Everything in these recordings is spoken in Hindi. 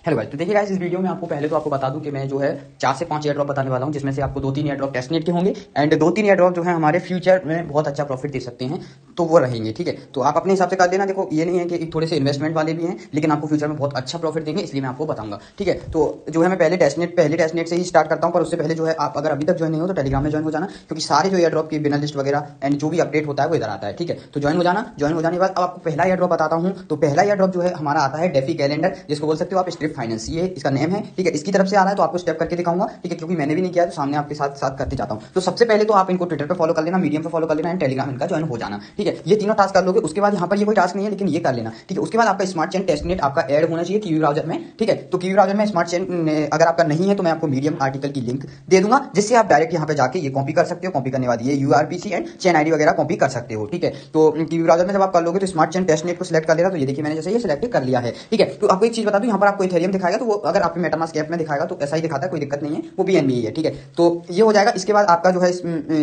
हेलो गाइस, तो देखिए गाइस, इस वीडियो में आपको पहले तो आपको बता दूं कि मैं जो है 4 से 5 एयर ड्रॉप बताने वाला हूं, जिसमें से आपको 2-3 एयर ड्रॉप टेस्टनेट के होंगे एंड 2-3 एयर ड्रॉप जो है हमारे फ्यूचर में बहुत अच्छा प्रॉफिट दे सकते हैं, तो वो रहेंगे। ठीक है, तो आप अपने हिसाब से कर लेना। देखो, ये नहीं है कि थोड़े से इन्वेस्टमेंट वाले भी हैं, लेकिन आपको फ्यूचर में बहुत अच्छा प्रॉफिट देंगे, इसलिए मैं आपको बताऊंगा। ठीक है, तो जो है मैं पहले टेस्टनेट से ही स्टार्ट करता हूँ, पर उससे पहले जो है आप अगर अभी तक ज्वाइन नहीं हो तो टेलीग्राम में ज्वाइन हो जाना, क्योंकि सारे जो एयर ड्रॉप की बिना लिस्ट वगैरह एंड जो भी अपडेट होता है वो इधर आता है। ठीक है, तो ज्वाइन हो जाना। ज्वाइन हो जाने के बाद अब आपको पहला एयर ड्रॉप बताता हूँ। तो पहला एयर ड्रॉप जो है हमारा आता है डेफी कैलेंडर, जिसको बोल सकते हो आप स्ट्रिप फाइनेंस, ये इसका नेम है। ठीक है, इसकी तरफ से आ रहा है, तो आपको स्टेप करके दिखाऊंगा। ठीक है, क्योंकि मैंने भी नहीं किया, तो सामने आपके साथ साथ करते जाता हूं। तो सबसे पहले तो आप इनको ट्विटर पे फॉलो कर लेना, मीडियम पे फॉलो कर लेना एंड टेलीग्राम इनका ज्वाइन हो जाना। ठीक है, ये तीनों टास्क कर लोगे, उसके बाद यहाँ पर ये कोई टास्क नहीं है, लेकिन ये कर लेना। ठीक है, उसके बाद आपका स्मार्ट चेन टेस्टनेट आपका ऐड होना चाहिए कीवी ब्राउजर में। ठीक है, तो कीवी ब्राउजर में स्मार्ट चेन अगर आपका नहीं है तो मैं आपको मीडियम आर्टिकल की लिंक दे दूंगा, जिससे आप डायरेक्ट यहाँ पे जाके ये कॉपी कर सकते हो। कॉपी करने बाद ये यूआरपीसी एंड चेन आईडी वगैरह कॉपी कर सकते हो। ठीक है, तो कीवी ब्राउजर में जब आप कर लोगे तो स्मार्ट चेन टेस्टनेट को सिलेक्ट कर लेना। तो ये देखिए, मैंने जैसे ये सिलेक्ट कर लिया है। ठीक है, तो आपको एक चीज बता दूं, यहाँ पर आपको इथेरियम दिखाएगा, तो वो अगर आपके मेटामास्क ऐप में दिखाएगा तो ऐसा ही दिखाता है, कोई दिक्कत नहीं है, वो बीएनबी ही है। ठीक है, तो ये हो जाएगा। इसके बाद आपका जो है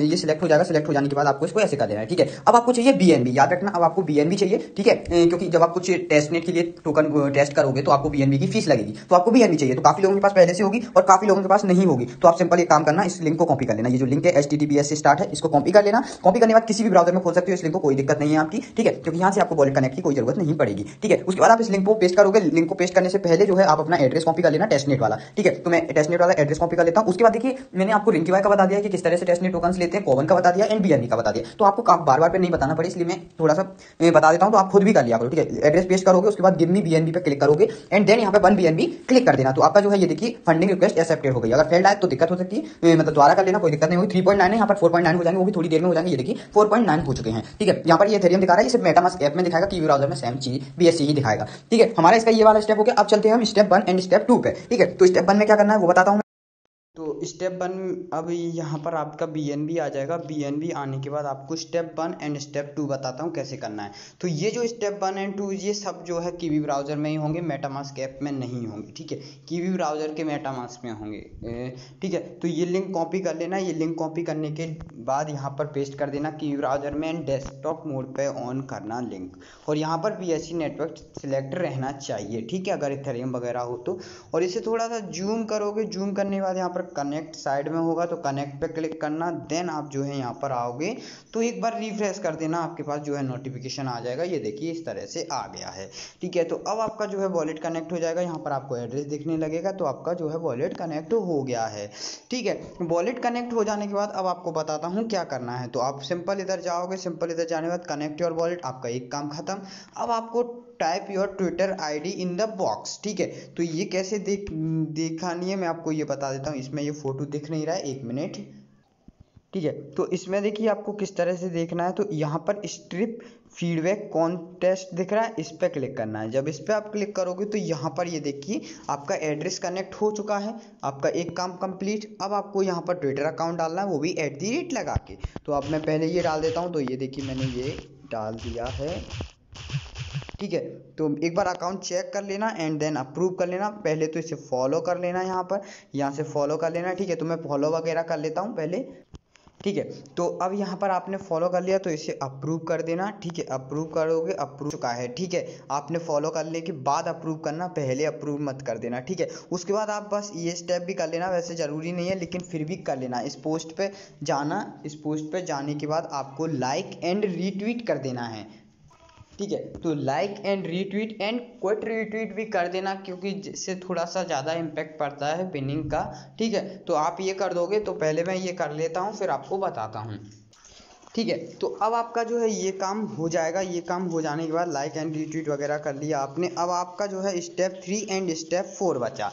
ये सिलेक्ट हो जाएगा। सिलेक्ट हो जाने के बाद आपको इसको ऐसे कर देना है। ठीक है, अब आपको चाहिए बीएनबी, याद रखना, अब आपको बीएनबी चाहिए। ठीक है, क्योंकि जब आप कुछ टेस्टनेट के लिए टोकन टेस्ट करोगे तो आपको बीएनबी की फीस लगेगी, तो आपको बीएनबी चाहिए। तो काफी लोगों के पास पहले से होगी और काफी लोगों के पास नहीं होगी, तो आप सिंपल एक काम करना, इस लिंक को कॉपी कर लेना। ये जो लिंक है HTTPS से स्टार्ट है, इसको कॉपी कर लेना। कॉपी करने के बाद किसी भी ब्राउजर में खोल सकते हो इस लिंक को, कोई दिक्कत नहीं है आपकी। ठीक है, क्योंकि यहाँ से आपको वॉलेट कनेक्ट की कोई जरूरत नहीं पड़ेगी। ठीक है, उसके बाद आप इस लिंक को पेस्ट करोगे। लिंक को पेस्ट करने से पहले जो है आप अपना एड्रेस कॉपी कर लेना टेस्टनेट वाला। ठीक है, तो मैं टेस्टनेट वाला एड्रेस कॉपी कर लेता हूँ। उसके बाद देखिए, मैंने आपको रिंकीवाई का बता दिया कि किस तरह से टेस्टनेट टोकन्स लेते हैं, कॉमन का बता दिया एंड बीएनबी का बता दिया। तो आपको बार बार पे नहीं बताना पड़े, इसलिए मैं थोड़ा सा बता देता हूँ, तो आप खुद भी कर लिया करो। ठीक है, एड्रेस पेस्ट करोगे, उसके बाद गिव मी बीएनबी पे क्लिक करोगे एंड देन यहाँ पे 1 बीएनबी क्लिक कर देना। तो आपका जो है ये देखिए फंडिंग रिक्वेस्ट एक्सेप्टेड हो गई। अगर फेल्ड आए तो दिक्कत हो सकती है, मतलब दोबारा कर लेना, कोई दिक्कत नहीं होगी। 3.9 है, यहाँ पर 4.9 हो जाएंगे, वो भी थोड़ी देर में हो जाएंगे। ये देखिए 4.9 हो चुके हैं। ठीक है, यहाँ पर ये एथेरियम दिखा रहा है, इसे मेटामास्क ऐप में दिखाएगा, कीवी ब्राउजर में सेम चीज बीएससी ही दिखाएगा। ठीक है, हमारा इसका ये वाला स्टेप हो गया। अब चलते हैं हम स्टेप 1 एंड स्टेप 2 पे। ठीक है, तो स्टेप 1 में क्या करना है वो बताता हूँ। तो स्टेप 1 अब यहाँ पर आपका बीएनबी आ जाएगा। बीएनबी आने के बाद आपको स्टेप 1 एंड स्टेप 2 बताता हूँ कैसे करना है। तो ये जो स्टेप 1 एंड 2 ये सब जो है कीवी ब्राउजर में ही होंगे, मेटामास्क ऐप में नहीं होंगे। ठीक है, कीवी ब्राउजर के मेटामास्क में होंगे। ठीक है, तो ये लिंक कॉपी कर लेना। ये लिंक कॉपी करने के बाद यहाँ पर पेस्ट कर देना कीवी ब्राउजर में एंड डेस्कटॉप मोड पे ऑन करना लिंक, और यहाँ पर बीएससी नेटवर्क सिलेक्ट रहना चाहिए। ठीक है, अगर इथेरियम वगैरह हो तो। और इसे थोड़ा सा जूम करोगे, जूम करने के बाद यहाँ पर कनेक्ट साइड में होगा, तो कनेक्ट पे क्लिक करना। देन आप जो है यहाँ पर आओगे तो एक बार रिफ्रेश कर देना, आपके पास जो है नोटिफिकेशन आ जाएगा। ये देखिए इस तरह से आ गया है। ठीक है, तो अब आपका जो है वॉलेट कनेक्ट हो जाएगा। यहाँ पर आपको एड्रेस दिखने लगेगा, तो आपका जो है वॉलेट कनेक्ट हो गया है। ठीक है, वॉलेट कनेक्ट हो जाने के बाद अब आपको बताता हूँ क्या करना है। तो आप सिंपल इधर जाओगे, सिंपल इधर जाने के बाद कनेक्ट योर वॉलेट, आपका एक काम खत्म। अब आपको type your Twitter ID in the box. ठीक है, तो ये कैसे दिखानी है मैं आपको ये बता देता हूँ। इसमें ये फोटो दिख नहीं रहा है, 1 मिनट। ठीक है, तो इसमें देखिए आपको किस तरह से देखना है। तो यहाँ पर स्ट्रिप फीडबैक कॉन्टेस्ट दिख रहा है, इस पर क्लिक करना है। जब इस पर आप क्लिक करोगे तो यहाँ पर ये देखिए आपका एड्रेस कनेक्ट हो चुका है, आपका एक काम कंप्लीट। अब आपको यहाँ पर ट्विटर अकाउंट डालना है, वो भी @ लगा के। तो अब मैं पहले ये डाल देता हूँ। तो ये देखिए मैंने ये डाल दिया है। ठीक है, तो एक बार अकाउंट चेक कर लेना एंड देन अप्रूव कर लेना। पहले तो इसे फॉलो कर लेना, यहाँ से फॉलो कर लेना। ठीक है, तो मैं फॉलो वगैरह कर लेता हूँ पहले। ठीक है, तो अब यहाँ पर आपने फॉलो कर लिया तो इसे अप्रूव कर देना। ठीक है, अप्रूव करोगे, अप्रूव चुका है। ठीक है, आपने फॉलो करने के बाद अप्रूव करना, पहले अप्रूव मत कर देना। ठीक है, उसके बाद आप बस ये स्टेप भी कर लेना, वैसे ज़रूरी नहीं है लेकिन फिर भी कर लेना। इस पोस्ट पे जाना, इस पोस्ट पे जाने के बाद आपको लाइक एंड रीट्वीट कर देना है। ठीक है, तो like and retweet and quit retweet भी कर देना, क्योंकि इससे थोड़ा सा ज़्यादा इम्पैक्ट पड़ता है पिनिंग का। ठीक है, तो आप ये कर दोगे। तो पहले मैं ये कर लेता हूँ, फिर आपको बताता हूँ। ठीक है, तो अब आपका जो है ये काम हो जाएगा। ये काम हो जाने के बाद लाइक एंड रीट्वीट वगैरह कर लिया आपने। अब आपका जो है स्टेप 3 एंड स्टेप 4 बचा।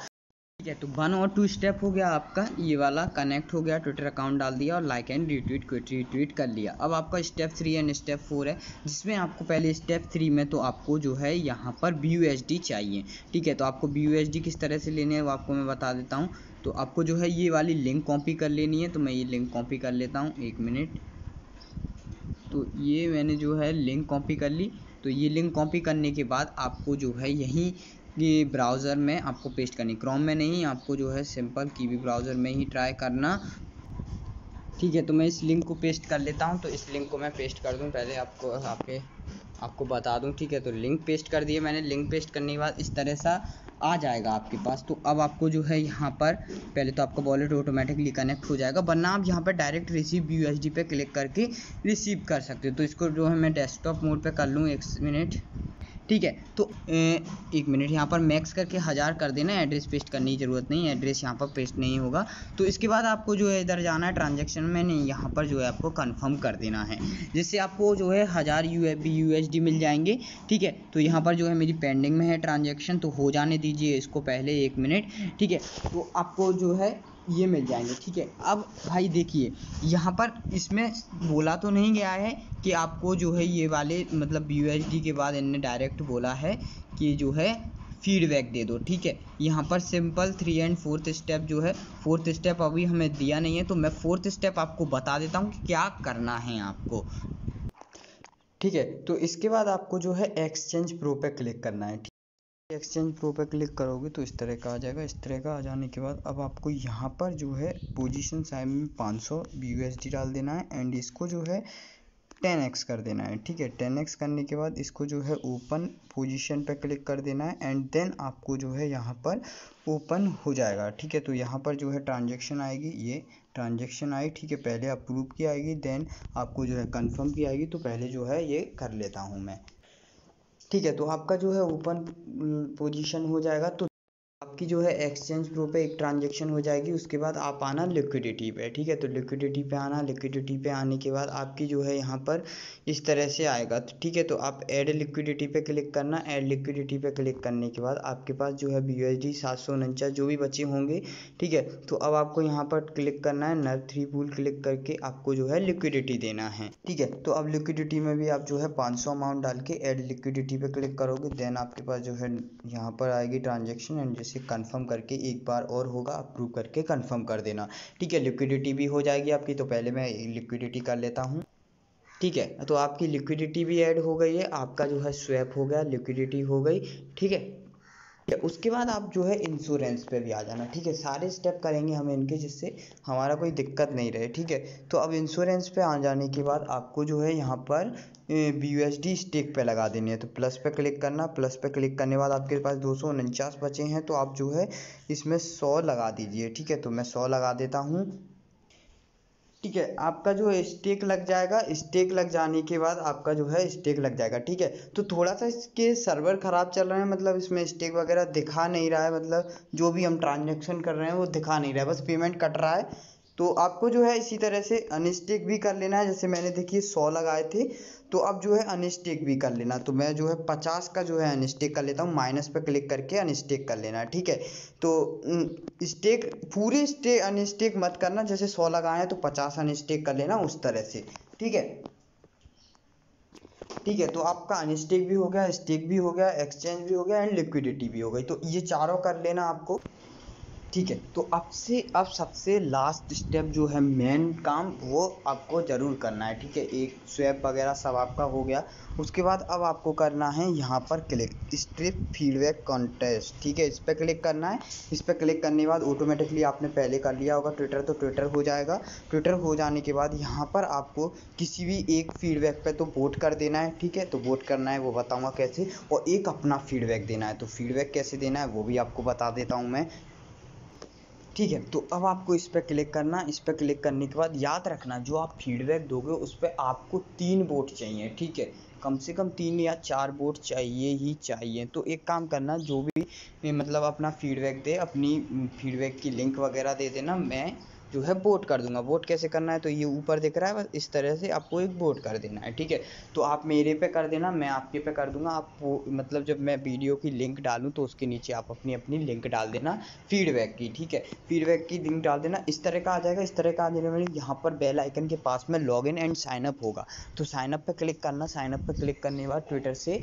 ठीक है, तो 1 और 2 स्टेप हो गया आपका। ये वाला कनेक्ट हो गया, ट्विटर अकाउंट डाल दिया और like and retweet quit retweet कर लिया। अब आपका स्टेप 3 एंड स्टेप 4 है, जिसमें आपको पहले स्टेप 3 में तो आपको जो है यहाँ पर BUSD चाहिए। ठीक है, तो आपको BUSD किस तरह से लेने हैं वो आपको मैं बता देता हूँ। तो आपको जो है ये वाली लिंक कॉपी कर लेनी है। तो मैं ये लिंक कॉपी कर लेता हूँ, 1 मिनट। तो ये मैंने जो है लिंक कॉपी कर ली। तो ये लिंक कॉपी करने के बाद आपको जो है यहीं ये ब्राउज़र में आपको पेस्ट करनी, क्रोम में नहीं, आपको जो है सिंपल कीवी ब्राउज़र में ही ट्राई करना। ठीक है, तो मैं इस लिंक को पेस्ट कर लेता हूँ। तो इस लिंक को मैं पेस्ट कर दूँ, पहले आपको आपके आपको बता दूं, ठीक है। तो लिंक पेस्ट कर दिए मैंने। लिंक पेस्ट करने के बाद इस तरह सा आ जाएगा आपके पास। तो अब आपको जो है यहाँ पर पहले तो आपका वॉलेट ऑटोमेटिकली कनेक्ट हो जाएगा, वरना आप यहाँ पर डायरेक्ट रिसीव यूएसडी पे क्लिक करके रिसीव कर सकते हो। तो इसको जो है मैं डेस्कटॉप मोड पे कर लूँ, 1 मिनट, ठीक है। तो 1 मिनट, यहाँ पर मैक्स करके 1000 कर देना। एड्रेस पेस्ट करने की ज़रूरत नहीं, एड्रेस यहाँ पर पेस्ट नहीं होगा। तो इसके बाद आपको जो है इधर जाना है ट्रांजैक्शन में, नहीं यहाँ पर जो है आपको कंफर्म कर देना है, जिससे आपको जो है 1000 यूएसडी मिल जाएंगे, ठीक है। तो यहाँ पर जो है मेरी पेंडिंग में है ट्रांजैक्शन, तो हो जाने दीजिए इसको पहले 1 मिनट, ठीक है। तो आपको जो है ये मिल जाएंगे, ठीक है। अब भाई देखिए यहाँ पर इसमें बोला तो नहीं गया है कि आपको जो है ये वाले मतलब यूएसडी के बाद इनने डायरेक्ट बोला है कि जो है फीडबैक दे दो, ठीक है। यहाँ पर सिंपल 3 एंड 4th स्टेप जो है, 4th स्टेप अभी हमें दिया नहीं है, तो मैं 4th स्टेप आपको बता देता हूँ कि क्या करना है आपको, ठीक है। तो इसके बाद आपको जो है एक्सचेंज प्रो पे क्लिक करना है। एक्सचेंज प्रो पे क्लिक करोगे तो इस तरह का आ जाएगा। इस तरह का आ जाने के बाद अब आपको यहाँ पर जो है पोजीशन साइड में 500 यूएसडी डाल देना है एंड इसको जो है 10x कर देना है, ठीक है। 10x करने के बाद इसको जो है ओपन पोजीशन पे क्लिक कर देना है एंड देन आपको जो है यहाँ पर ओपन हो जाएगा, ठीक है। तो यहाँ पर जो है ट्रांजैक्शन आएगी, ये ट्रांजैक्शन आई, ठीक है। पहले अप्रूव की आएगी, देन आपको जो है कंफर्म की आएगी। तो पहले जो है ये कर लेता हूँ मैं, ठीक है। तो आपका जो है ओपन पोजीशन हो जाएगा। तो आपकी जो है एक्सचेंज प्रो पे एक ट्रांजैक्शन हो जाएगी। उसके बाद आप आना लिक्विडिटी पे, ठीक है। तो लिक्विडिटी पे आना, लिक्विडिटी पे आने के बाद आपकी जो है यहाँ पर इस तरह से आएगा, तो ठीक है। तो आप ऐड लिक्विडिटी पे क्लिक करना। ऐड लिक्विडिटी पे क्लिक करने के बाद आपके पास जो है यूएसडी 749 जो भी बचे होंगे, ठीक है। तो अब आपको यहाँ पर क्लिक करना है, नर 3 पूल क्लिक करके आपको जो है लिक्विडिटी देना है, ठीक है। तो अब लिक्विडिटी में भी आप जो है 500 अमाउंट डाल के ऐड लिक्विडिटी पे क्लिक करोगे, देन आपके पास जो है यहाँ पर आएगी ट्रांजेक्शन एंड जैसे कंफर्म करके एक बार और होगा, अप्रूव करके कंफर्म कर देना, ठीक है। लिक्विडिटी भी हो जाएगी आपकी। तो पहले मैं लिक्विडिटी कर लेता हूँ, ठीक है। तो आपकी लिक्विडिटी भी ऐड हो गई है, आपका जो है स्वैप हो गया, लिक्विडिटी हो गई, ठीक है। उसके बाद आप जो है इंश्योरेंस पे भी आ जाना, ठीक है। सारे स्टेप करेंगे हम इनके, जिससे हमारा कोई दिक्कत नहीं रहे, ठीक है। तो अब इंश्योरेंस पे आ जाने के बाद आपको जो है यहाँ पर BUSD स्टेक पे लगा देनी है। तो प्लस पे क्लिक करना। प्लस पे क्लिक करने के बाद आपके पास 249 बचे हैं, तो आप जो है इसमें 100 लगा दीजिए, ठीक है। तो मैं 100 लगा देता हूँ, ठीक है। आपका जो है स्टेक लग जाएगा। स्टेक लग जाने के बाद आपका जो है स्टेक लग जाएगा, ठीक है। तो थोड़ा सा इसके सर्वर ख़राब चल रहे हैं, मतलब इसमें स्टेक वगैरह दिखा नहीं रहा है, मतलब जो भी हम ट्रांजैक्शन कर रहे हैं वो दिखा नहीं रहा है, बस पेमेंट कट रहा है। तो आपको जो है इसी तरह से अनस्टेक भी कर लेना है। जैसे मैंने देखिए 100 लगाए थे, तो अब जो है अनस्टेक भी कर लेना। तो मैं जो है 50 का जो है अनस्टेक कर लेता हूँ, माइनस पे क्लिक करके अनस्टेक कर लेना है, ठीक है। तो स्टेक पूरे स्टेक अनस्टेक मत करना, जैसे 100 लगाए हैं तो 50 अनस्टेक कर लेना, उस तरह से, ठीक है। ठीक है, तो आपका अनस्टेक भी हो गया, स्टेक भी हो गया, एक्सचेंज भी हो गया एंड लिक्विडिटी भी हो गई। तो ये चारों कर लेना आपको, ठीक है। तो अब सबसे लास्ट स्टेप जो है मेन काम, वो आपको ज़रूर करना है, ठीक है। एक स्वैप वगैरह सब आपका हो गया। उसके बाद अब आपको करना है यहाँ पर क्लिक स्ट्रिप फीडबैक कॉन्टेस्ट, ठीक है। इस पर क्लिक करना है। इस पर क्लिक करने के बाद ऑटोमेटिकली आपने पहले कर लिया होगा ट्विटर, तो ट्विटर हो जाएगा। ट्विटर हो जाने के बाद यहाँ पर आपको किसी भी एक फीडबैक पे तो वोट कर देना है, ठीक है। तो वोट करना है वो बताऊँगा कैसे, और एक अपना फीडबैक देना है। तो फीडबैक कैसे देना है वो भी आपको बता देता हूँ मैं, ठीक है। तो अब आपको इस पर क्लिक करना। इस पर क्लिक करने के बाद याद रखना, जो आप फीडबैक दोगे उस पर आपको 3 वोट चाहिए, ठीक है। कम से कम 3 या 4 वोट चाहिए ही चाहिए। तो एक काम करना, जो भी मतलब अपना फीडबैक दे, अपनी फीडबैक की लिंक वगैरह दे देना, मैं जो है वोट कर दूंगा। वोट कैसे करना है, तो ये ऊपर दिख रहा है, बस इस तरह से आपको एक वोट कर देना है, ठीक है। तो आप मेरे पे कर देना, मैं आपके पे कर दूंगा। आप वो मतलब जब मैं वीडियो की लिंक डालूं तो उसके नीचे आप अपनी अपनी लिंक डाल देना फीडबैक की, ठीक है। फीडबैक की लिंक डाल देना, इस तरह का आ जाएगा। इस तरह का आ जाने में यहाँ पर बेल आइकन के पास में लॉगिन एंड साइनअप होगा, तो साइनअप पे क्लिक करना। साइनअप पे क्लिक करने के बाद ट्विटर से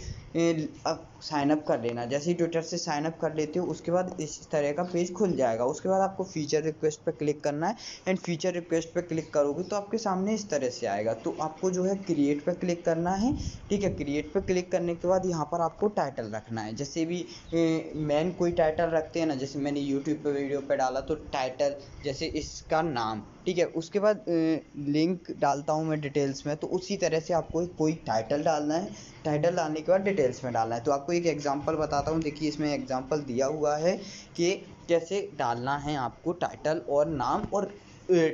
साइनअप कर लेना। जैसे ही ट्विटर से साइनअप कर लेते हो उसके बाद इस तरह का पेज खुल जाएगा। उसके बाद आपको फीचर रिक्वेस्ट पे क्लिक करना है एंड फीचर रिक्वेस्ट पे क्लिक करोगे तो आपके सामने इस तरह से आएगा। तो आपको जो है क्रिएट पे क्लिक करना है, ठीक है। क्रिएट पे क्लिक करने के बाद यहाँ पर आपको टाइटल रखना है, जैसे भी मेन कोई टाइटल रखते हैं ना, जैसे मैंने यूट्यूब पे वीडियो पे डाला तो टाइटल जैसे इसका नाम, ठीक है। उसके बाद लिंक डालता हूँ मैं डिटेल्स में, तो उसी तरह से आपको कोई टाइटल डालना है। टाइटल डालने के बाद डिटेल्स में डालना है। तो आपको एक एग्जांपल बताता हूँ, देखिए इसमें एग्जांपल दिया हुआ है कि कैसे डालना है आपको टाइटल और नाम, और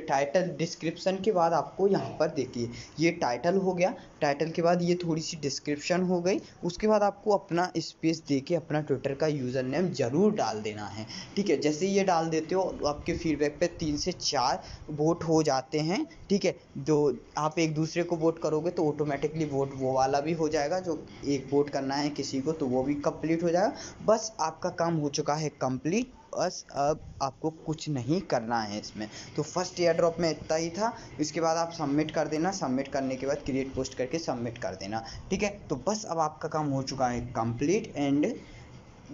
टाइटल डिस्क्रिप्शन के बाद आपको यहाँ पर देखिए ये टाइटल हो गया, टाइटल के बाद ये थोड़ी सी डिस्क्रिप्शन हो गई, उसके बाद आपको अपना स्पेस दे के अपना ट्विटर का यूज़र नेम ज़रूर डाल देना है। ठीक है, जैसे ये डाल देते हो आपके फीडबैक पे 3 से 4 वोट हो जाते हैं। ठीक है, जो आप एक दूसरे को वोट करोगे तो ऑटोमेटिकली वोट वो वाला भी हो जाएगा, जो एक वोट करना है किसी को तो वो भी कंप्लीट हो जाएगा। बस आपका काम हो चुका है कंप्लीट। बस अब आपको कुछ नहीं करना है इसमें। तो फर्स्ट एयर ड्रॉप में इतना ही था। इसके बाद आप सबमिट कर देना, सबमिट करने के बाद क्रिएट पोस्ट करके सबमिट कर देना। ठीक है, तो बस अब आपका काम हो चुका है कंप्लीट एंड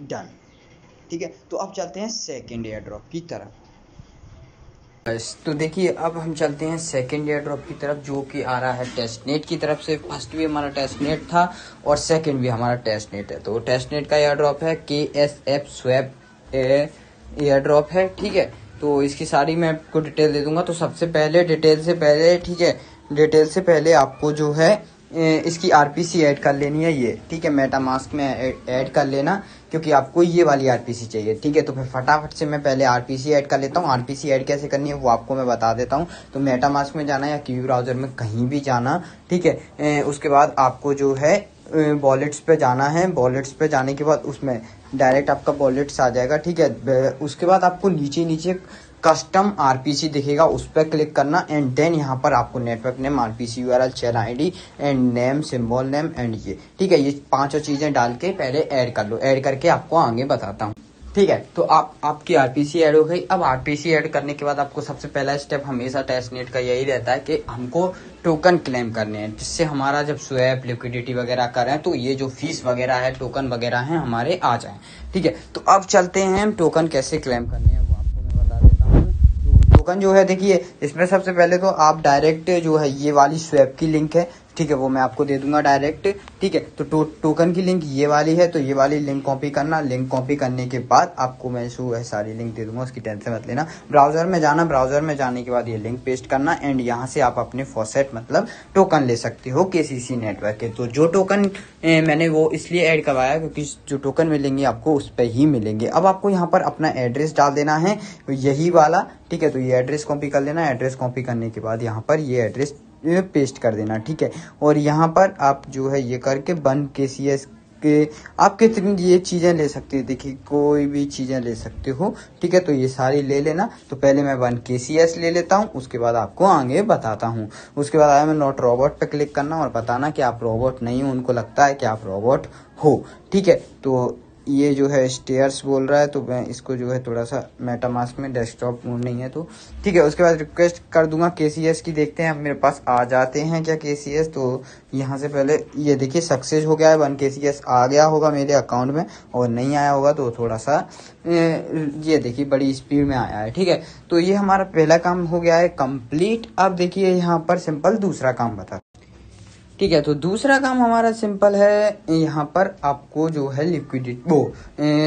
डन। ठीक है, तो अब चलते हैं सेकेंड एयर ड्रॉप की तरफ। बस तो देखिए अब हम चलते हैं सेकेंड एयर ड्रॉप की तरफ, जो कि आ रहा है टेस्टनेट की तरफ से। फर्स्ट भी हमारा टेस्टनेट था और सेकेंड भी हमारा टेस्टनेट है। तो टेस्टनेट का एयर ड्रॉप है KSF स्वैप एयर ड्रॉप है। ठीक है, तो इसकी सारी मैं आपको डिटेल दे दूंगा। तो सबसे पहले डिटेल से पहले, ठीक है, डिटेल से पहले आपको जो है इसकी RPC ऐड कर लेनी है ये। ठीक है, मेटामास्क में ऐड कर लेना, क्योंकि आपको ये वाली RPC चाहिए। ठीक है, तो फिर फटाफट से मैं पहले RPC ऐड कर लेता हूँ। RPC ऐड कैसे करनी है वो आपको मैं बता देता हूँ। तो मेटामास्क में जाना या कीवी ब्राउजर में कहीं भी जाना। ठीक है, उसके बाद आपको जो है वॉलेट्स पे जाना है। वॉलेट्स पे जाने के बाद उसमें डायरेक्ट आपका वॉलेट्स आ जाएगा। ठीक है, उसके बाद आपको नीचे नीचे कस्टम RPC दिखेगा, उस पर क्लिक करना एंड देन यहाँ पर आपको network name, RPC URL, chain ID and name, symbol name and ये। ठीक है, ये पांचों चीजें डाल के पहले ऐड कर लो। ऐड करके आपको आगे बताता हूँ। ठीक है, तो आपकी RPC ऐड हो गई। अब RPC ऐड करने के बाद आपको सबसे पहला स्टेप हमेशा टेस्टनेट का यही रहता है कि हमको टोकन क्लेम करने हैं, जिससे हमारा जब स्वैप लिक्विडिटी वगैरह करें तो ये जो फीस वगैरह है, टोकन वगैरह है हमारे आ जाएं। ठीक है, तो अब चलते हैं हम टोकन कैसे क्लेम करने हैं वो आपको मैं बता देता हूँ। तो टोकन जो है देखिए, इसमें सबसे पहले तो आप डायरेक्ट जो है ये वाली स्वैप की लिंक है, ठीक है, वो मैं आपको दे दूंगा डायरेक्ट। ठीक है, तो टोकन की लिंक ये वाली है, तो ये वाली लिंक कॉपी करना। लिंक कॉपी करने के बाद आपको मैं जो है सारी लिंक दे दूंगा, उसकी टेंशन मत लेना। ब्राउजर में जाना, ब्राउजर में जाने के बाद ये लिंक पेस्ट करना एंड यहाँ से आप अपने फॉसेट मतलब टोकन ले सकते हो KCC नेटवर्क के। तो जो टोकन मैंने वो इसलिए ऐड करवाया क्योंकि जो टोकन मिलेंगे आपको उस पर ही मिलेंगे। अब आपको यहाँ पर अपना एड्रेस डाल देना है, यही वाला। ठीक है, तो ये एड्रेस कॉपी कर लेना। एड्रेस कॉपी करने के बाद यहाँ पर ये एड्रेस पेस्ट कर देना। ठीक है, और यहाँ पर आप जो है ये करके बन KCS के आप कितनी ये चीज़ें ले सकते हो, देखिए कोई भी चीज़ें ले सकते हो। ठीक है, तो ये सारी ले लेना। तो पहले मैं 1 KCS ले लेता हूँ, उसके बाद आपको आगे बताता हूँ। उसके बाद आया मैं नॉट रोबोट पे क्लिक करना और बताना कि आप रोबोट नहीं हो, उनको लगता है कि आप रोबोट हो। ठीक है, तो ये जो है स्टेयर्स बोल रहा है, तो मैं इसको जो है थोड़ा सा मेटामास्क में डेस्कटॉप मोड नहीं है तो ठीक है। उसके बाद रिक्वेस्ट कर दूंगा KCS की, देखते हैं अब मेरे पास आ जाते हैं क्या KCS। तो यहाँ से पहले ये देखिए सक्सेस हो गया है, 1 KCS आ गया होगा मेरे अकाउंट में, और नहीं आया होगा तो थोड़ा सा ये देखिए बड़ी स्पीड में आया है। ठीक है, तो ये हमारा पहला काम हो गया है कंप्लीट। अब देखिए यहाँ पर सिंपल दूसरा काम बता। ठीक है, तो दूसरा काम हमारा सिंपल है, यहाँ पर आपको जो है लिक्विडिटी वो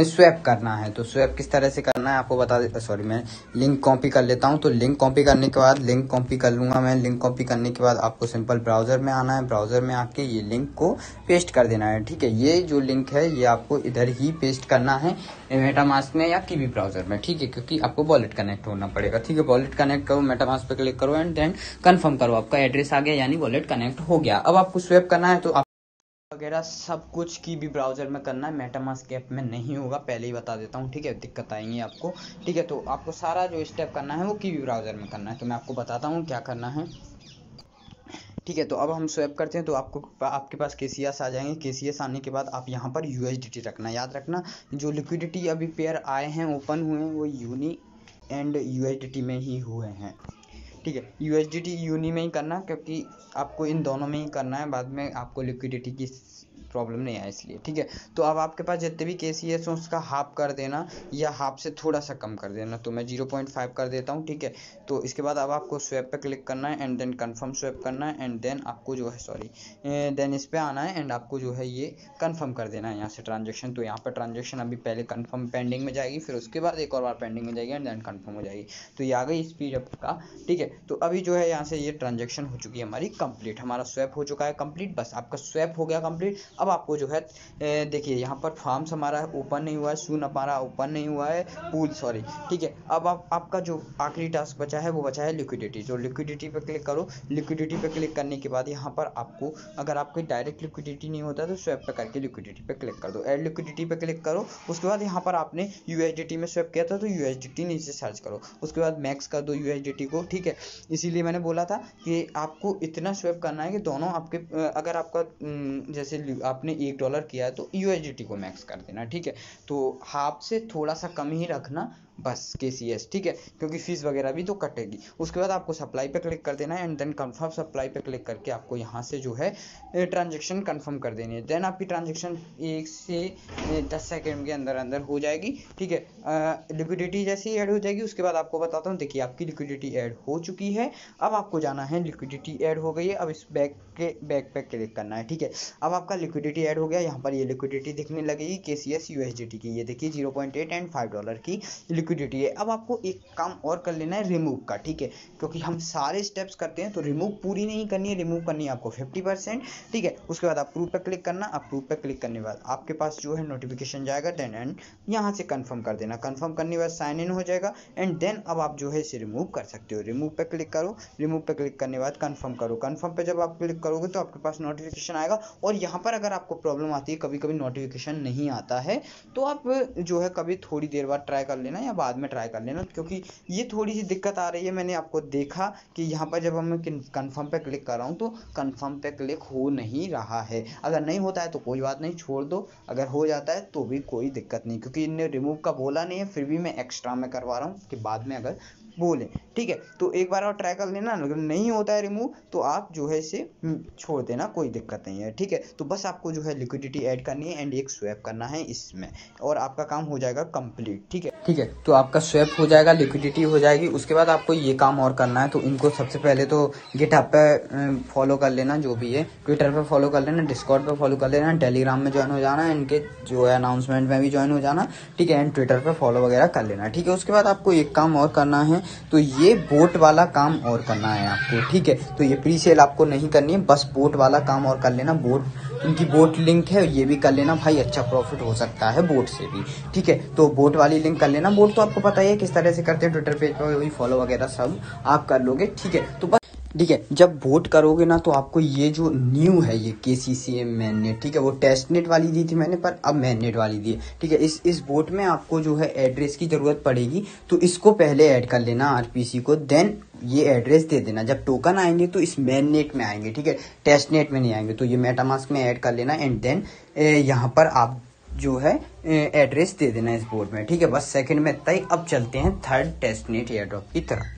स्वैप करना है। तो स्वैप किस तरह से करना है आपको बता देता, सॉरी मैं लिंक कॉपी कर लेता हूँ। तो लिंक कॉपी करने के बाद लिंक कॉपी कर लूंगा मैं। लिंक कॉपी करने के बाद आपको सिंपल ब्राउजर में आना है। ब्राउजर में आके ये लिंक को पेस्ट कर देना है। ठीक है, ये जो लिंक है ये आपको इधर ही पेस्ट करना है, मेटामास्क में या कीवी ब्राउजर में। ठीक है, क्योंकि आपको वॉलेट कनेक्ट होना पड़ेगा। ठीक है, वॉलेट कनेक्ट करो, मेटामास्क पे क्लिक करो एंड देन कंफर्म करो, आपका एड्रेस आ गया यानी वॉलेट कनेक्ट हो गया। अब आपको स्वैप करना है तो आप वगैरह सब कुछ कीवी ब्राउजर में करना है, मेटामास्क ऐप में नहीं होगा, पहले ही बता देता हूँ। ठीक है, दिक्कत आएंगी आपको। ठीक है, तो आपको सारा जो स्टेप करना है वो कीवी ब्राउजर में करना है। तो मैं आपको बताता हूँ क्या करना है। ठीक है, तो अब हम स्वैप करते हैं तो आपके पास KCS आ जाएंगे। KCS आने के बाद आप यहाँ पर USDT रखना, याद रखना जो लिक्विडिटी अभी पेयर आए हैं ओपन हुए हैं वो यूनी एंड USDT में ही हुए हैं। ठीक है, USDT यूनी में ही करना, क्योंकि आपको इन दोनों में ही करना है, बाद में आपको लिक्विडिटी की प्रॉब्लम नहीं आए इसलिए, ठीक है। तो अब आपके पास जितने भी KCS हो उसका हाफ कर देना या हाफ से थोड़ा सा कम कर देना, तो मैं 0.5 कर देता हूँ, ठीक है। तो इसके बाद अब आपको स्वैप पे क्लिक करना है एंड देन कन्फर्म स्वैप करना है एंड देन आपको जो है देन इस पे आना है एंड आपको जो है ये कन्फर्म कर देना है यहाँ से ट्रांजेक्शन। तो यहाँ पर ट्रांजेक्शन अभी पहले कन्फर्म पेंडिंग में जाएगी, फिर उसके बाद एक और बार पेंडिंग में जाएगी एंड देन कन्फर्म हो जाएगी। तो ये आ गई स्पीड अप का, ठीक है। तो अभी जो है यहाँ से ये ट्रांजेक्शन हो चुकी है हमारी कंप्लीट, हमारा स्वैप हो चुका है कंप्लीट। बस आपका स्वैप हो गया कंप्लीट। अब आपको जो है देखिए यहाँ पर फॉर्म्स हमारा ओपन नहीं हुआ है, सून हमारा ओपन नहीं हुआ है, पूल सॉरी, ठीक है। अब आपका जो आखिरी टास्क बचा है वो बचा है लिक्विडिटी। जो लिक्विडिटी पे क्लिक करो, लिक्विडिटी पे क्लिक करने के बाद यहाँ पर आपको अगर आपकी डायरेक्ट लिक्विडिटी नहीं होता तो स्वैप पे करके लिक्विडिटी पे क्लिक कर दो। ऐड लिक्विडिटी पे क्लिक करो, उसके बाद यहाँ पर आपने USDT में स्वैप किया था तो USDT नीचे सर्च करो, उसके बाद मैक्स कर दो USDT को, ठीक है। इसीलिए मैंने बोला था कि आपको इतना स्वैप करना है कि दोनों आपके अगर आपका जैसे आपने $1 किया है तो USDT को मैक्स कर देना, ठीक है। तो हाफ से थोड़ा सा कम ही रखना बस KCS, ठीक है, क्योंकि फीस वगैरह भी तो कटेगी। उसके बाद आपको सप्लाई पे क्लिक कर देना है एंड देन कन्फर्म सप्लाई पे क्लिक करके आपको यहाँ से जो है ट्रांजेक्शन कन्फर्म कर देनी है। देन आपकी ट्रांजेक्शन 1 से 10 सेकेंड के अंदर अंदर हो जाएगी, ठीक है। लिक्विडिटी जैसे ही ऐड हो जाएगी उसके बाद आपको बताता हूँ, देखिए आपकी लिक्विडिटी ऐड हो चुकी है। अब आपको जाना है, लिक्विडिटी ऐड हो गई है, अब इस बैक पे क्लिक करना है, ठीक है। अब आपका लिक्विडिटी ऐड हो गया, यहाँ पर ये लिक्विडिटी दिखने लगेगी KCS USDT की, ये देखिए 0.8 एंड $5 की लिक्विडिटी है। अब आपको एक काम और कर लेना है रिमूव का, ठीक है, क्योंकि हम सारे स्टेप्स करते हैं तो रिमूव पूरी नहीं करनी है, रिमूव करनी है आपको 50%, ठीक है। उसके बाद अप्रूव पे क्लिक करना, अप्रूव पे क्लिक करने के बाद आपके पास जो है नोटिफिकेशन जाएगा देन एंड यहाँ से कंफर्म कर देना, कंफर्म करने के बाद साइन इन हो जाएगा एंड देन अब आप जो है इसे रिमूव कर सकते हो। रिमूव पे क्लिक करो, रिमूव पे क्लिक करने के बाद कंफर्म करो, कंफर्म पे जब आप क्लिक करोगे तो आपके पास नोटिफिकेशन आएगा। और यहाँ पर अगर आपको प्रॉब्लम आती है, कभी कभी नोटिफिकेशन नहीं आता है, तो आप जो है कभी थोड़ी देर बाद ट्राई कर लेना या बाद में ट्राई कर लेना, क्योंकि ये थोड़ी सी दिक्कत आ रही है। मैंने आपको देखा कि यहाँ पर जब मैं कंफर्म पे क्लिक कर रहा हूँ तो कंफर्म पे क्लिक हो नहीं रहा है। अगर नहीं होता है तो कोई बात नहीं, छोड़ दो, अगर हो जाता है तो भी कोई दिक्कत नहीं, क्योंकि इनने रिमूव का बोला नहीं है, फिर भी मैं एक्स्ट्रा में करवा रहा हूँ कि बाद में अगर बोले, ठीक है। तो एक बार और ट्राई कर लेना, अगर नहीं होता है रिमूव तो आप जो है इसे छोड़ देना, कोई दिक्कत नहीं है, ठीक है। तो बस आपको जो है लिक्विडिटी ऐड करनी है एंड एक स्वैप करना है इसमें और आपका काम हो जाएगा कंप्लीट, ठीक है, ठीक है। तो आपका स्वैप हो जाएगा, लिक्विडिटी हो जाएगी। उसके बाद आपको ये काम और करना है, तो इनको सबसे पहले तो गिटहब पे फॉलो कर लेना, जो भी है ट्विटर पे फॉलो कर लेना, डिस्कॉर्ड पे फॉलो कर लेना, टेलीग्राम में ज्वाइन हो जाना, इनके जो है अनाउंसमेंट में भी ज्वाइन हो जाना, ठीक है, एंड ट्विटर पे फॉलो वगैरह कर लेना, ठीक है। उसके बाद आपको एक काम और करना है, तो ये बोट वाला काम और करना है आपको, ठीक है। तो ये प्री सेल आपको नहीं करनी है, बस बोट वाला काम और कर लेना। बोट इनकी बोट लिंक है, ये भी कर लेना भाई, अच्छा प्रॉफिट हो सकता है बोट से भी, ठीक है। तो बोट वाली लिंक कर लेना। बोट तो आपको पता ही है किस तरह से करते हैं, ट्विटर पेज पर वही फॉलो वगैरह सब आप कर लोगे, ठीक है। तो बस ठीक है, जब वोट करोगे ना तो आपको ये जो न्यू है ये KCCA मैननेट, ठीक है, वो टेस्टनेट वाली दी थी मैंने, पर अब मैननेट वाली दी है, ठीक है। इस वोट में आपको जो है एड्रेस की जरूरत पड़ेगी, तो इसको पहले ऐड कर लेना RPC को, देन ये एड्रेस दे देना। जब टोकन आएंगे तो इस मैननेट में आएंगे, ठीक है, टेस्टनेट में नहीं आएंगे। तो ये मेटामास्क में ऐड कर लेना एंड देन यहाँ पर आप जो है एड्रेस दे देना इस बोर्ड में, ठीक है। बस सेकंड में इतना ही। अब चलते हैं थर्ड टेस्टनेट एयर ड्रॉप की तरफ।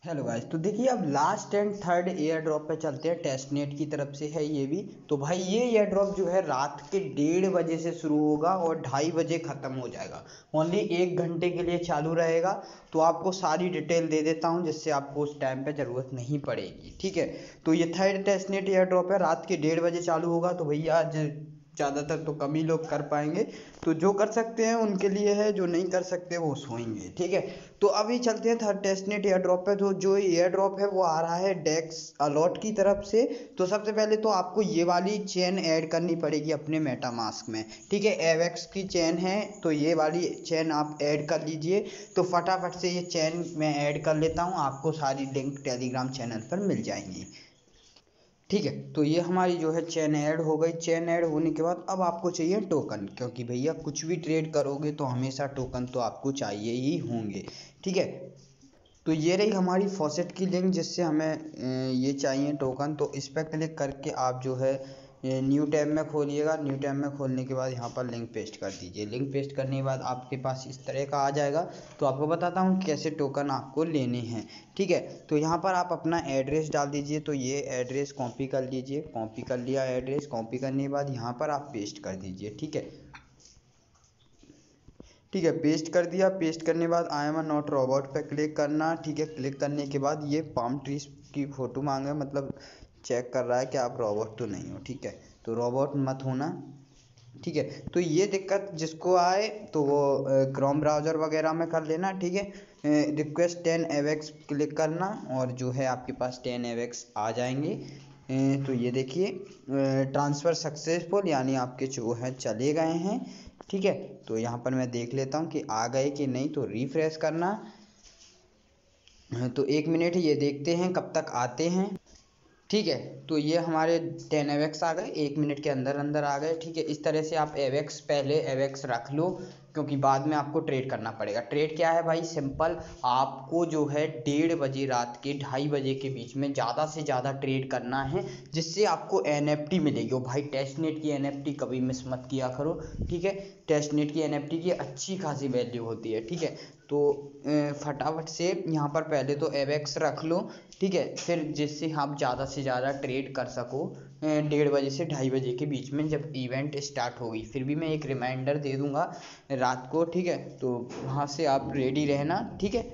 हेलो गाइस, तो देखिए अब last and third air drop पे चलते हैं, टेस्टनेट की तरफ से है ये भी। तो भाई ये एयर ड्रॉप जो है रात के 1:30 बजे से शुरू होगा और 2:30 बजे खत्म हो जाएगा। ओनली 1 घंटे के लिए चालू रहेगा। तो आपको सारी डिटेल दे देता हूँ जिससे आपको उस टाइम पे जरूरत नहीं पड़ेगी, ठीक है। तो ये थर्ड टेस्टनेट एयर ड्रॉप है, रात के 1:30 बजे चालू होगा। तो भैया आज ज़्यादातर तो कम ही लोग कर पाएंगे, तो जो कर सकते हैं उनके लिए है, जो नहीं कर सकते वो सोएंगे, ठीक है। तो अभी चलते हैं थर्ड टेस्टनेट एयर ड्रॉप पे। तो जो एयर ड्रॉप है वो आ रहा है डेक्स अलॉट की तरफ से। तो सबसे पहले तो आपको ये वाली चेन ऐड करनी पड़ेगी अपने मेटामास्क में, ठीक है। एवेक्स की चेन है, तो ये वाली चेन आप ऐड कर लीजिए। तो फटाफट से ये चेन मैं ऐड कर लेता हूँ, आपको सारी लिंक टेलीग्राम चैनल पर मिल जाएंगी, ठीक है। तो ये हमारी जो है चेन ऐड हो गई। चेन ऐड होने के बाद अब आपको चाहिए टोकन, क्योंकि भैया कुछ भी ट्रेड करोगे तो हमेशा टोकन तो आपको चाहिए ही होंगे, ठीक है। तो ये रही हमारी फॉसेट की लिंक जिससे हमें ये चाहिए टोकन। तो इस पर क्लिक करके आप जो है ये न्यू टैब में खोलिएगा। न्यू टैब में खोलने के बाद यहाँ पर लिंक पेस्ट कर दीजिए। लिंक पेस्ट करने के बाद आपके पास इस तरह का आ जाएगा। तो आपको बताता हूँ कैसे टोकन आपको लेने हैं, ठीक है। तो यहाँ पर आप अपना एड्रेस डाल दीजिए। तो ये एड्रेस कॉपी कर लीजिए। कॉपी कर लिया एड्रेस। कॉपी करने के बाद यहाँ पर आप पेस्ट कर दीजिए, ठीक है। ठीक है, पेस्ट कर दिया। पेस्ट करने के बाद आई एम नॉट रोबोट पे क्लिक करना, ठीक है। क्लिक करने के बाद ये पाम ट्रीज की फ़ोटो मांगे, मतलब चेक कर रहा है कि आप रोबोट तो नहीं हो, ठीक है। तो रोबोट मत होना, ठीक है। तो ये दिक्कत जिसको आए तो वो क्रोम ब्राउज़र वगैरह में कर लेना, ठीक है। रिक्वेस्ट 10 AVAX क्लिक करना और जो है आपके पास 10 AVAX आ जाएंगे। तो ये देखिए ट्रांसफ़र सक्सेसफुल, यानी आपके जो है चले गए हैं, ठीक है। तो यहाँ पर मैं देख लेता हूँ कि आ गए कि नहीं। तो रिफ्रेश करना। तो 1 मिनट ये देखते हैं कब तक आते हैं, ठीक है। तो ये हमारे 10 AVAX आ गए, 1 मिनट के अंदर अंदर आ गए, ठीक है। इस तरह से आप AVAX पहले AVAX रख लो, क्योंकि बाद में आपको ट्रेड करना पड़ेगा। ट्रेड क्या है भाई, सिंपल, आपको जो है 1:30 बजे रात के 2:30 बजे के बीच में ज़्यादा से ज़्यादा ट्रेड करना है, जिससे आपको NFT मिलेगी। और भाई टेस्टनेट की NFT कभी मिस मत किया करो, ठीक है। टेस्टनेट की NFT की अच्छी खासी वैल्यू होती है, ठीक है। तो फटाफट से यहाँ पर पहले तो AVAX रख लो, ठीक है। फिर जिससे आप ज़्यादा से ज़्यादा ट्रेड कर सको 1:30 बजे से 2:30 बजे के बीच में, जब इवेंट स्टार्ट होगी। फिर भी मैं एक रिमाइंडर दे दूंगा रात को, ठीक है। तो वहाँ से आप रेडी रहना, ठीक है।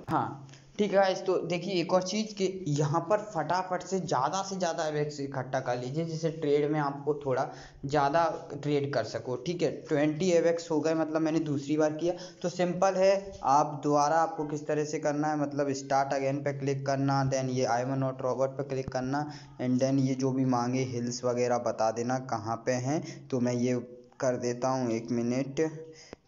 हाँ ठीक है गाइस, तो देखिए एक और चीज़ कि यहाँ पर फटाफट से ज़्यादा AVAX इकट्ठा कर लीजिए, जिससे ट्रेड में आपको थोड़ा ज़्यादा ट्रेड कर सको, ठीक है। 20 AVAX हो गए, मतलब मैंने दूसरी बार किया। तो सिंपल है, आप दोबारा आपको किस तरह से करना है, मतलब स्टार्ट अगेन पे क्लिक करना, देन ये आई एम नॉट रोबोट पे क्लिक करना, एंड देन ये जो भी मांगे हिल्स वगैरह बता देना कहाँ पे हैं। तो मैं ये कर देता हूँ, 1 मिनट,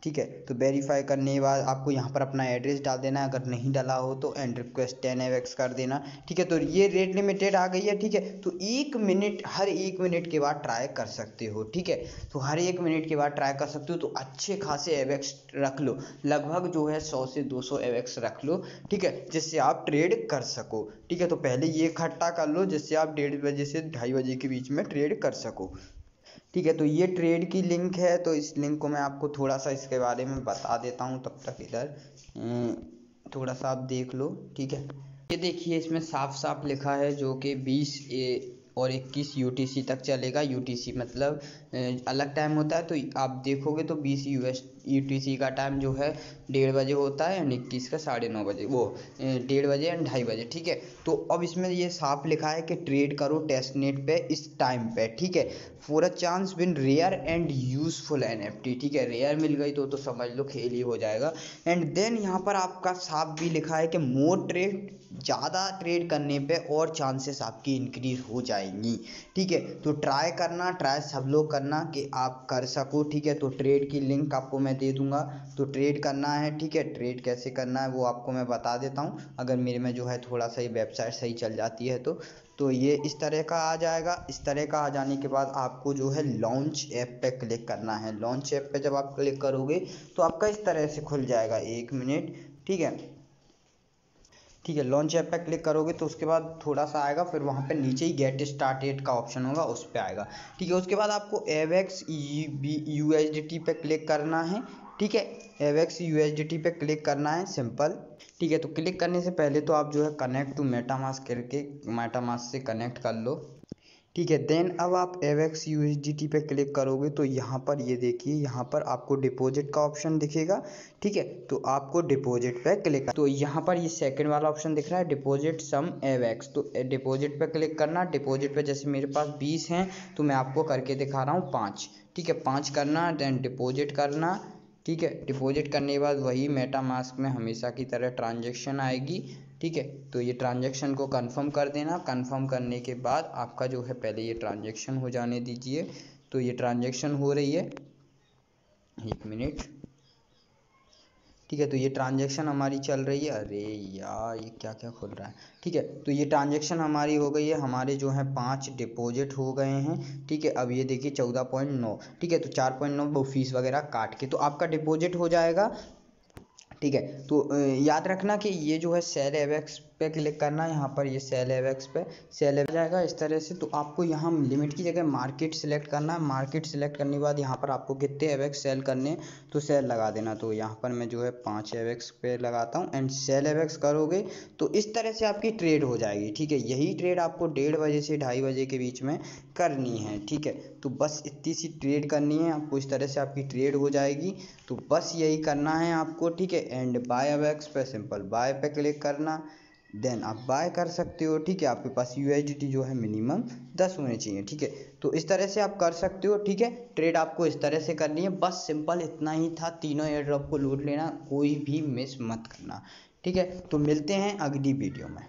ठीक है। तो वेरीफाई करने के बाद आपको यहाँ पर अपना एड्रेस डाल देना है, अगर नहीं डाला हो तो, एंड रिक्वेस्ट 10 AVAX कर देना, ठीक है। तो ये रेट लिमिटेड आ गई है, ठीक है। तो 1 मिनट, हर 1 मिनट के बाद ट्राई कर सकते हो, ठीक है। तो हर 1 मिनट के बाद ट्राई कर सकते हो। तो अच्छे खासे AVAX रख लो, लगभग जो है 100 से 200 AVAX रख लो, ठीक है, जिससे आप ट्रेड कर सको, ठीक है। तो पहले ये इकट्ठा कर लो, जिससे आप 1:30 बजे से 2:30 बजे के बीच में ट्रेड कर सको, ठीक है। तो ये ट्रेड की लिंक है। तो इस लिंक को मैं आपको थोड़ा सा इसके बारे में बता देता हूँ, तब तक इधर थोड़ा सा आप देख लो, ठीक है। ये देखिए इसमें साफ साफ लिखा है जो कि 20 और 21 UTC तक चलेगा। UTC मतलब अलग टाइम होता है। तो आप देखोगे तो 20 UTC का टाइम जो है 1:30 बजे होता है, एंड 21 का 9:30 बजे, वो 1:30 बजे एंड 2:30 बजे, ठीक है। तो अब इसमें ये साफ लिखा है कि ट्रेड करो टेस्टनेट पे इस टाइम पे, ठीक है। For a chance win rare and useful NFT, ठीक है। रेयर मिल गई तो समझ लो खेल ही हो जाएगा। एंड देन यहाँ पर आपका साफ भी लिखा है कि मोर ट्रेड, ज़्यादा ट्रेड करने पे और चांसेस आपकी इंक्रीज हो जाएंगी, ठीक है। तो ट्राई करना, ट्राई सब लोग करना कि आप कर सको, ठीक है। तो ट्रेड की लिंक आपको मैं दे दूंगा। तो ट्रेड करना है, ठीक है। ट्रेड कैसे करना है वो आपको मैं बता देता हूँ, अगर मेरे में जो है थोड़ा सा ही वेबसाइट सही चल जाती है तो ये इस तरह का आ जाएगा। इस तरह का आ जाने के बाद आपको जो है लॉन्च ऐप पे क्लिक करना है। लॉन्च ऐप पे जब आप क्लिक करोगे तो आपका इस तरह से खुल जाएगा, 1 मिनट, ठीक है। ठीक है, लॉन्च ऐप पे क्लिक करोगे तो उसके बाद थोड़ा सा आएगा, फिर वहाँ पे नीचे ही गेट स्टार्टेड का ऑप्शन होगा, उस पर आएगा, ठीक है। उसके बाद आपको AVAX USDT पे क्लिक करना है, ठीक है। AVAX USDT पे क्लिक करना है, सिंपल, ठीक है। तो क्लिक करने से पहले तो आप जो है कनेक्ट टू मेटामास्क करके मेटामास्क से कनेक्ट कर लो, ठीक है। देन अब आप AVAX USDT पे क्लिक करोगे तो यहाँ पर ये देखिए, यहाँ पर आपको डिपॉजिट का ऑप्शन दिखेगा, ठीक है। तो आपको डिपॉजिट पे क्लिक, तो यहाँ पर ये सेकंड वाला ऑप्शन दिख रहा है, डिपॉजिट सम AVAX। तो डिपॉजिट पे क्लिक करना। डिपॉजिट पे जैसे मेरे पास 20 हैं तो मैं आपको करके दिखा रहा हूँ 5, ठीक है। 5 करना, देन डिपॉजिट करना, ठीक है। डिपॉजिट करने के बाद वही मेटामास्क में हमेशा की तरह ट्रांजेक्शन आएगी, ठीक है। तो ये ट्रांजेक्शन को कंफर्म कर देना। कंफर्म करने के बाद आपका जो है पहले ये ट्रांजेक्शन हो जाने दीजिए। तो ये ट्रांजेक्शन हो रही है, 1 मिनट, ठीक है। तो ये ट्रांजेक्शन हमारी चल रही है। अरे यार ये क्या क्या खुल रहा है, ठीक है। तो ये ट्रांजेक्शन हमारी हो गई है, हमारे जो है 5 डिपॉजिट हो गए हैं, ठीक है। अब ये देखिए 14.9, ठीक है। तो 4.9 वो फीस वगैरह काट के तो आपका डिपॉजिट हो जाएगा, ठीक है। तो याद रखना कि ये जो है सेल AVAX पे क्लिक करना है, यहाँ पर ये सेल एवेक्स पे सेल आ जाएगा इस तरह से। तो आपको यहाँ लिमिट की जगह मार्केट सिलेक्ट करना है। मार्केट सिलेक्ट करने के बाद यहाँ पर आपको कितने एवेक्स सेल करने हैं तो सेल लगा देना। तो यहाँ पर मैं जो है 5 एवेक्स पे लगाता हूँ एंड सेल एवेक्स करोगे तो इस तरह से आपकी ट्रेड हो जाएगी, ठीक है। यही ट्रेड आपको 1:30 बजे से 2:30 बजे के बीच में करनी है, ठीक है। तो बस इतनी सी ट्रेड करनी है आपको, इस तरह से आपकी ट्रेड हो जाएगी। तो बस यही करना है आपको, ठीक है। एंड बाय एवेक्स पे सिंपल बाय पे क्लिक करना, देन आप बाय कर सकते हो, ठीक है। आपके पास USDT जो है मिनिमम 10 होने चाहिए, ठीक है। तो इस तरह से आप कर सकते हो, ठीक है। ट्रेड आपको इस तरह से करनी है, बस सिंपल इतना ही था। तीनों एयर ड्रॉप को लूट लेना, कोई भी मिस मत करना, ठीक है। तो मिलते हैं अगली वीडियो में।